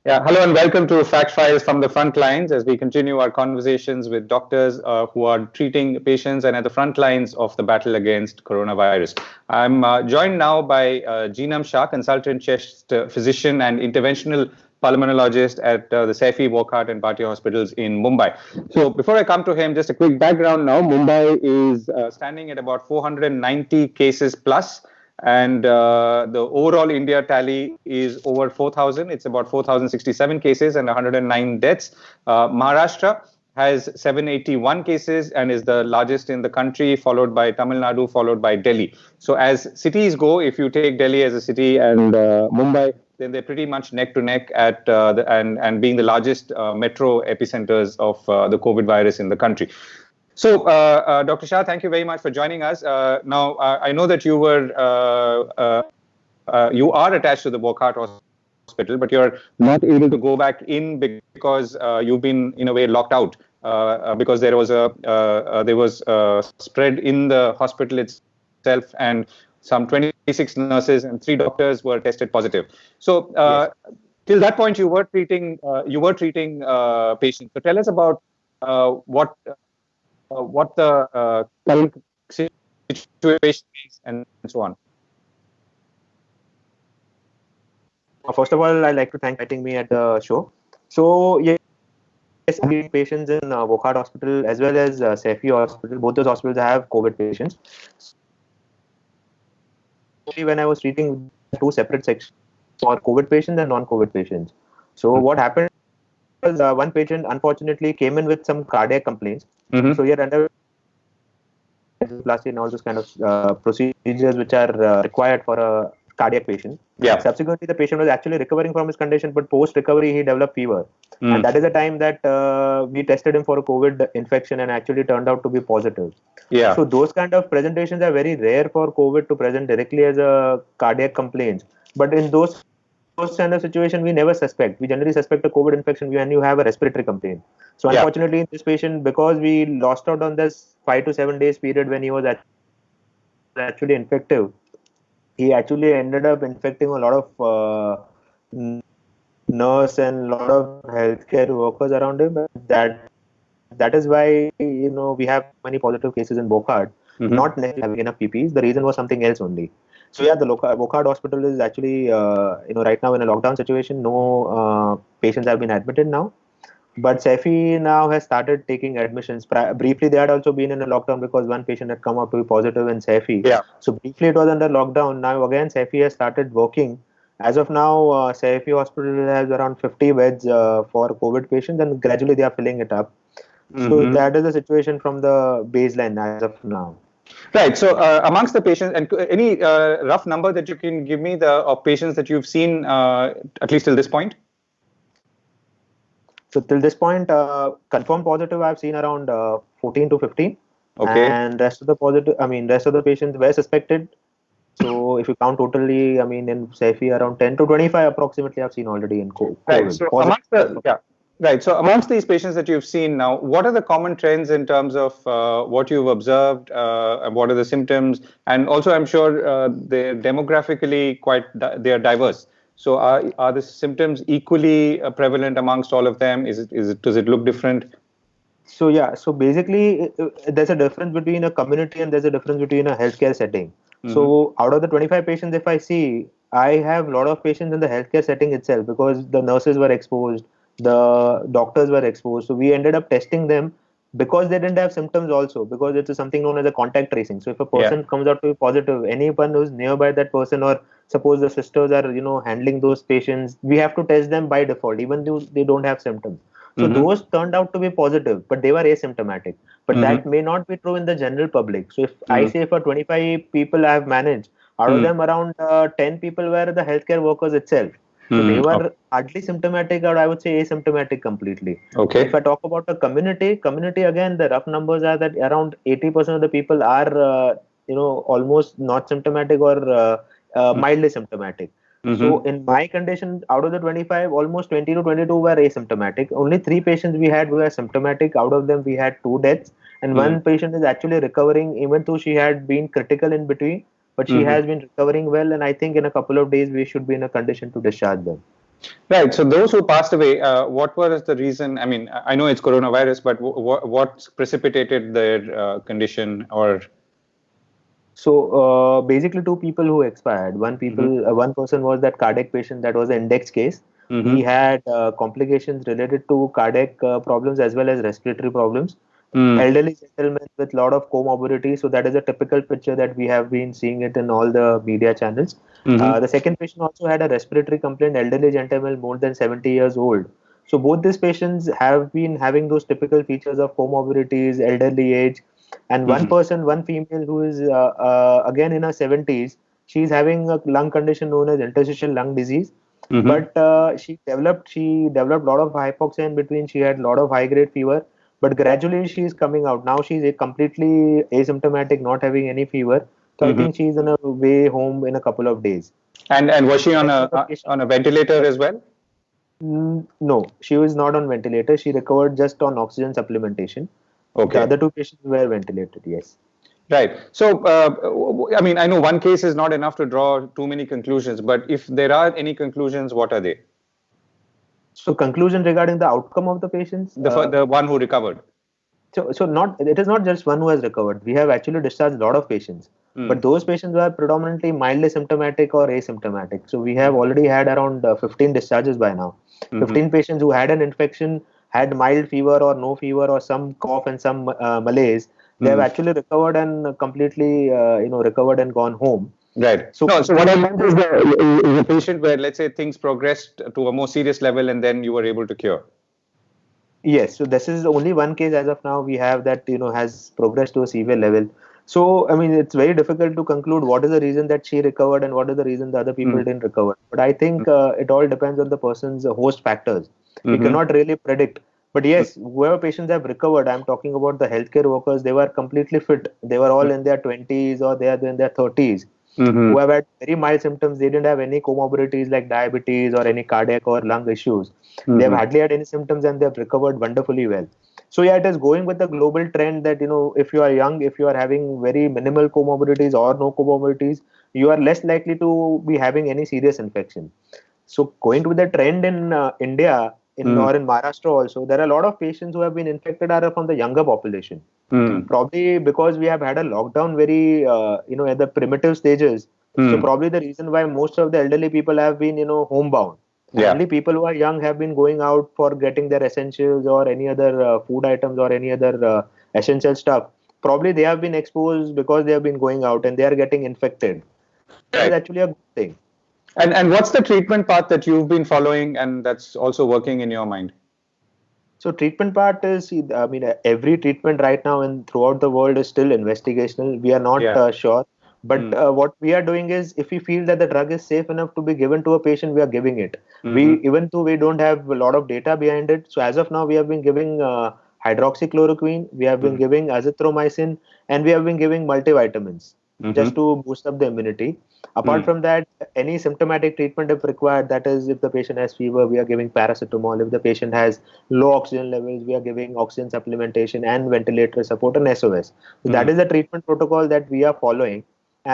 Yeah, hello and welcome to Fact Files from the Frontlines as we continue our conversations with doctors who are treating patients and at the front lines of the battle against coronavirus. I'm joined now by Jeenam Shah, consultant chest physician and interventional pulmonologist at the Saifi, Wockhardt and Bhatia hospitals in Mumbai. So before I come to him, just a quick background now. Mumbai is standing at about 490 cases plus. And the overall India tally is over 4,000. It's about 4,067 cases and 109 deaths. Maharashtra has 781 cases and is the largest in the country, followed by Tamil Nadu, followed by Delhi. So as cities go, if you take Delhi as a city and Mumbai, then they're pretty much neck to neck at and being the largest metro epicenters of the COVID virus in the country. So, Dr. Shah, thank you very much for joining us. Now, I know that you are attached to the Wockhardt Hospital, but you're not able to go back in because you've been in a way locked out because there was spread in the hospital itself, and some 26 nurses and 3 doctors were tested positive. So, till that point, you were treating patients. So, tell us about what the current situation is and so on. First of all, I'd like to thank inviting me at the show. So, yes, I'm treating patients in Wockhardt Hospital as well as Saifi Hospital. Both those hospitals have COVID patients. When I was treating two separate sections for COVID patients and non-COVID patients. So, what happened was one patient unfortunately came in with some cardiac complaints. So, he had under and all those kind of procedures which are required for a cardiac patient. Yeah. Subsequently, the patient was actually recovering from his condition, but post-recovery, he developed fever. And that is the time that we tested him for a COVID infection and actually turned out to be positive. Yeah. So those kind of presentations are very rare for COVID to present directly as a cardiac complaint. But in those kind of situation, we never suspect. We generally suspect a COVID infection when you have a respiratory complaint. So unfortunately, in this patient, because we lost out on this 5 to 7 days period when he was actually infective, he actually ended up infecting a lot of nurse and a lot of healthcare workers around him. That is why we have many positive cases in Wockhardt, not necessarily having enough PPEs. The reason was something else only. So yeah, the Wockhardt hospital is actually right now in a lockdown situation. No patients have been admitted now. But Saifi now has started taking admissions. Briefly, they had also been in a lockdown because one patient had come out to be positive in Saifi. Yeah. So briefly, it was under lockdown. Now again, Saifi has started working. As of now, Saifi Hospital has around 50 beds for COVID patients, and gradually they are filling it up. So that is the situation from the baseline as of now. Right. So amongst the patients, and any rough number that you can give me of patients that you've seen at least till this point? So till this point, confirmed positive, I've seen around 14 to 15. Okay. And rest of the patients were suspected. So if you count totally, in Saifi around 10 to 25 approximately, I've seen already in COVID. Right. So amongst these patients that you've seen now, what are the common trends in terms of what you've observed? And what are the symptoms? And also, I'm sure they're demographically they are diverse. So are the symptoms equally prevalent amongst all of them? Does it look different? So yeah, so basically there's a difference between a community and there's a difference between a healthcare setting. So out of the 25 patients, if I see, I have a lot of patients in the healthcare setting itself because the nurses were exposed, the doctors were exposed. So we ended up testing them because they didn't have symptoms also, because it's something known as a contact tracing. So if a person comes out to be positive, anyone who's nearby that person, or suppose the sisters are handling those patients, we have to test them by default even though they don't have symptoms. So those turned out to be positive, but they were asymptomatic. But that may not be true in the general public. So if I say for 25 people I have managed, out of them around 10 people were the healthcare workers itself. So they were hardly symptomatic, or I would say asymptomatic completely. Okay. If I talk about the community again, the rough numbers are that around 80% of the people are almost not symptomatic or mildly symptomatic. So in my condition, out of the 25, almost 20 to 22 were asymptomatic. Only 3 patients we had who were symptomatic. Out of them, we had 2 deaths, and one patient is actually recovering, even though she had been critical in between. But she has been recovering well, and I think in a couple of days we should be in a condition to discharge them. Right. So those who passed away, what was the reason? I mean, I know it's coronavirus, but what precipitated their condition or? So basically, two people who expired. Mhm. One person was that cardiac patient that was an index case. He Mhm. had complications related to cardiac problems as well as respiratory problems. Mm. Elderly gentleman with lot of comorbidity. So that is a typical picture that we have been seeing it in all the media channels. Mhm. The second patient also had a respiratory complaint. Elderly gentleman more than 70 years old. So both these patients have been having those typical features of comorbidities, elderly age, and one Mhm. person, one female who is again in her 70s, she's having a lung condition known as interstitial lung disease. Mhm. But she developed a lot of hypoxia in between. She had a lot of high grade fever, but gradually she is coming out. Now she's completely asymptomatic, not having any fever. So I Mhm. think she's on a way home in a couple of days. And was So she the on rest a of the patient, on a ventilator as well? no, she was not on ventilator. She recovered just on oxygen supplementation. The Okay. other two patients were ventilated. Yes. Right. So, I mean, I know one case is not enough to draw too many conclusions, but if there are any conclusions, what are they? So conclusion regarding the outcome of the patients. The one who recovered. So not it is not just one who has recovered. We have actually discharged a lot of patients, but Mm. those patients were predominantly mildly symptomatic or asymptomatic. So we have already had around 15 discharges by now. Mm-hmm. 15 patients who had an infection, had mild fever or no fever or some cough and some malaise. They have Mm. actually recovered and completely recovered and gone home. Right. So No, so what I conclusion meant is is a patient where, let's say, things progressed to a more serious level and then you were able to cure. Yes, so this is only one case as of now we have that has progressed to a severe level. So I mean it's very difficult to conclude what is the reason that she recovered and what is the reason the other people Mm. didn't recover. But I think it all depends on the person's host factors. We Mm-hmm. cannot really predict. But yes, whoever patients have recovered, I'm talking about the healthcare workers. They were completely fit. They were all in their 20s or they are in their 30s Mm-hmm. who have had very mild symptoms. They didn't have any comorbidities like diabetes or any cardiac or lung issues. They have Mm-hmm. hardly had any symptoms and they have recovered wonderfully well. So yeah, it is going with the global trend that if you are young, if you are having very minimal comorbidities or no comorbidities, you are less likely to be having any serious infection. So going to the trend in India Mm. or in Maharashtra also, there are a lot of patients who have been infected are from the younger population. Mm. Probably because we have had a lockdown very at the primitive stages. So Mm. probably the reason why most of the elderly people have been homebound, and Yeah. only people who are young have been going out for getting their essentials or any other food items or any other essential stuff. Probably they have been exposed because they have been going out and they are getting infected. That is Right. actually a good thing. And what's the treatment path that you've been following and that's also working in your mind? So treatment part is, I mean, every treatment right now and throughout the world is still investigational. We are not Yeah. sure, but Mm. what we are doing is, if we feel that the drug is safe enough to be given to a patient, we are giving it. Mm-hmm. We even though we don't have a lot of data behind it. So as of now, we have been giving hydroxychloroquine, we have been Mm-hmm. giving azithromycin, and we have been giving multivitamins just Mm-hmm. to boost up the immunity. Apart Mm. from that, any symptomatic treatment if required, that is, if the patient has fever, we are giving paracetamol. If the patient has low oxygen levels, we are giving oxygen supplementation and ventilator support and SOS. So that Mm. is the treatment protocol that we are following,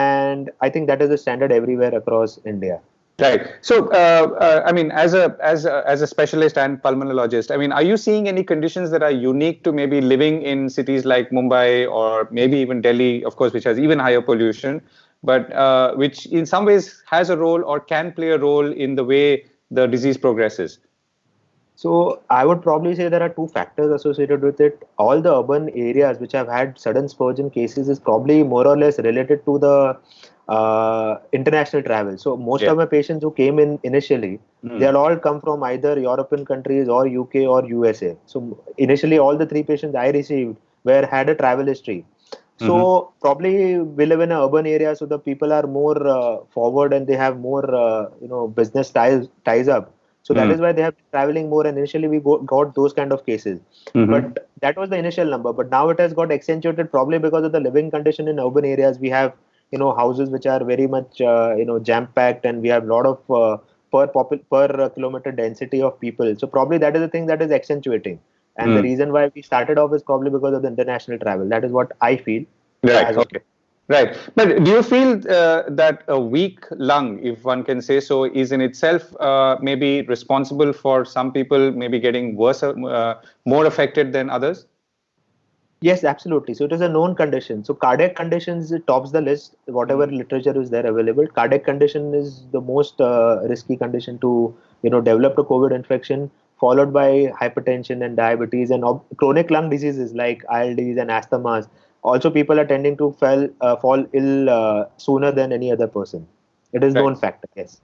and I think that is the standard everywhere across India. Right. So, I mean, as a specialist and pulmonologist, I mean, are you seeing any conditions that are unique to maybe living in cities like Mumbai or maybe even Delhi, of course, which has even higher pollution, but which in some ways has a role or can play a role in the way the disease progresses? So I would probably say there are two factors associated with it. All the urban areas which have had sudden spurge in cases is probably more or less related to the international travel. So most Yeah. of my patients who came in initially, they Mm. all come from either European countries or UK or USA. So initially, all the three patients I received were had a travel history. Mm-hmm. So probably we live in an urban area, so the people are more forward and they have more business ties up. So that Mm. is why they have been traveling more. And initially we got those kind of cases, Mm-hmm. but that was the initial number. But now it has got accentuated probably because of the living condition in urban areas. We have houses which are very much jam packed, and we have a lot of per kilometer density of people. So probably that is the thing that is accentuating. And the Mm. reason why we started off is probably because of the international travel. That is what I feel Right. as of Okay. Right. But do you feel that a weak lung, if one can say so, is in itself maybe responsible for some people maybe getting worse, more affected than others? Yes, absolutely. So it is a known condition. So cardiac conditions tops the list. Whatever literature is there available, cardiac condition is the most risky condition to develop a COVID infection, followed by hypertension and diabetes and chronic lung diseases like ILDs and asthmas. Also, people are tending to fall ill sooner than any other person. It is Right. known factor. Yes.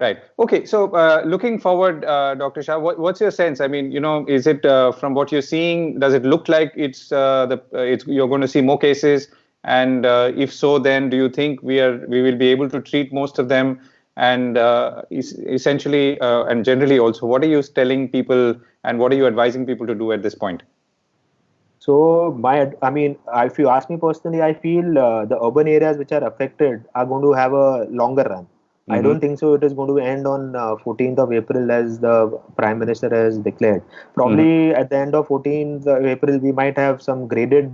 Right. Okay. So, looking forward, Dr. Shah, what's your sense? I mean, is it from what you're seeing? Does it look like you're going to see more cases? And if so, then do you think we will be able to treat most of them? And essentially, and generally also, what are you telling people, and what are you advising people to do at this point? So I mean, if you ask me personally, I feel the urban areas which are affected are going to have a longer run. I Mm-hmm. don't think so. It is going to end on 14th of April as the Prime Minister has declared. Mm-hmm. Probably at the end of 14th April, we might have some graded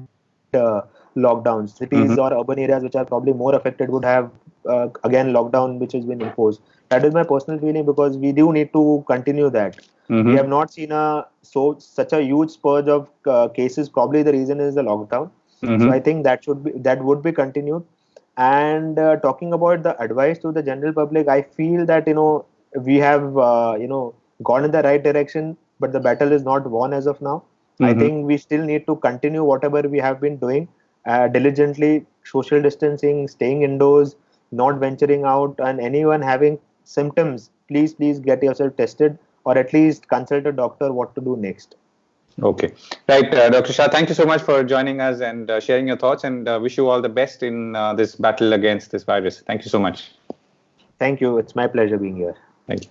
lockdowns. Cities or Mm-hmm. urban areas which are probably more affected would have again lockdown which has been imposed. That is my personal feeling because we do need to continue that. We have Mm-hmm. not seen such a huge spurge of cases. Probably the reason is the lockdown. So I Mm-hmm. think that would be continued. And talking about the advice to the general public, I feel that we have gone in the right direction, but the battle is not won as of now. I Mm-hmm. think we still need to continue whatever we have been doing diligently, social distancing, staying indoors, not venturing out, and anyone having symptoms, please get yourself tested or at least consult a doctor what to do next. Okay. Right, Dr. Shah, thank you so much for joining us and sharing your thoughts, and wish you all the best in this battle against this virus. Thank you so much. Thank you. It's my pleasure being here. Thank you.